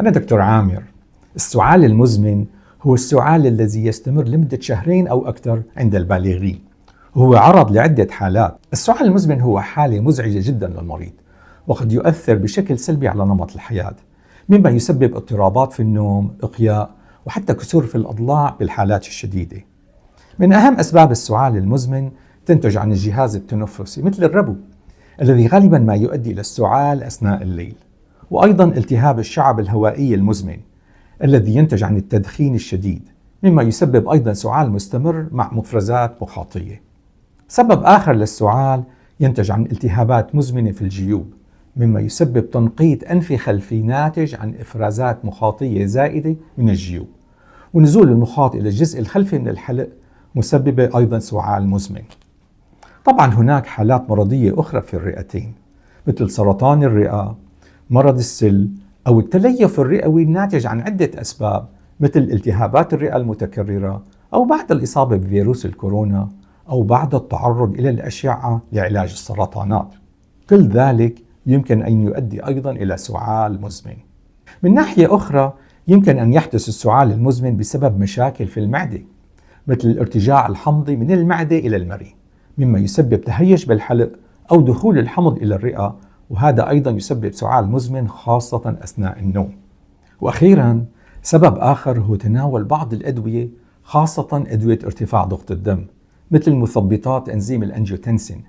أنا دكتور عامر. السعال المزمن هو السعال الذي يستمر لمدة شهرين أو أكثر عند البالغين، وهو عرض لعدة حالات. السعال المزمن هو حالة مزعجة جدا للمريض، وقد يؤثر بشكل سلبي على نمط الحياة، مما يسبب اضطرابات في النوم، إقياء، وحتى كسور في الأضلاع بالحالات الشديدة. من أهم أسباب السعال المزمن تنتج عن الجهاز التنفسي مثل الربو، الذي غالبا ما يؤدي إلى السعال أثناء الليل، وأيضا التهاب الشعب الهوائي المزمن الذي ينتج عن التدخين الشديد، مما يسبب أيضا سعال مستمر مع مفرزات مخاطية. سبب آخر للسعال ينتج عن التهابات مزمنة في الجيوب، مما يسبب تنقيط أنفي خلفي ناتج عن إفرازات مخاطية زائدة من الجيوب، ونزول المخاط إلى الجزء الخلفي من الحلق مسببة أيضا سعال مزمن. طبعا هناك حالات مرضية أخرى في الرئتين مثل سرطان الرئة، مرض السل، أو التليف الرئوي الناتج عن عدة أسباب مثل التهابات الرئة المتكررة، أو بعد الإصابة بفيروس الكورونا، أو بعد التعرض إلى الأشعة لعلاج السرطانات. كل ذلك يمكن أن يؤدي أيضا إلى سعال مزمن. من ناحية أخرى يمكن أن يحدث السعال المزمن بسبب مشاكل في المعدة مثل الارتجاع الحمضي من المعدة إلى المريء، مما يسبب تهيج بالحلق أو دخول الحمض إلى الرئة، وهذا أيضا يسبب سعال مزمن خاصة أثناء النوم. وأخيرا سبب آخر هو تناول بعض الأدوية، خاصة أدوية ارتفاع ضغط الدم مثل مثبطات أنزيم الأنجيوتنسين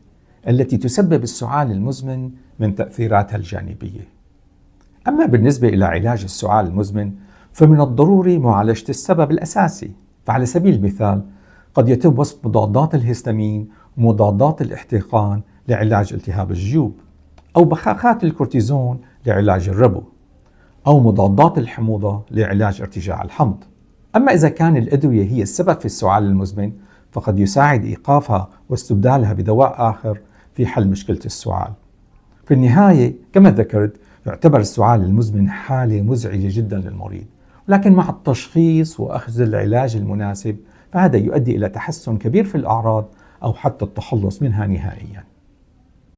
التي تسبب السعال المزمن من تأثيراتها الجانبية. أما بالنسبة إلى علاج السعال المزمن فمن الضروري معالجة السبب الأساسي. فعلى سبيل المثال قد يتم وصف مضادات الهستامين ومضادات الاحتقان لعلاج التهاب الجيوب، أو بخاخات الكورتيزون لعلاج الربو، أو مضادات الحموضة لعلاج ارتجاع الحمض. أما إذا كان الأدوية هي السبب في السعال المزمن فقد يساعد إيقافها واستبدالها بدواء آخر في حل مشكلة السعال. في النهاية كما ذكرت، يعتبر السعال المزمن حالة مزعجة جدا للمريض، ولكن مع التشخيص وأخذ العلاج المناسب فهذا يؤدي إلى تحسن كبير في الأعراض أو حتى التخلص منها نهائيا.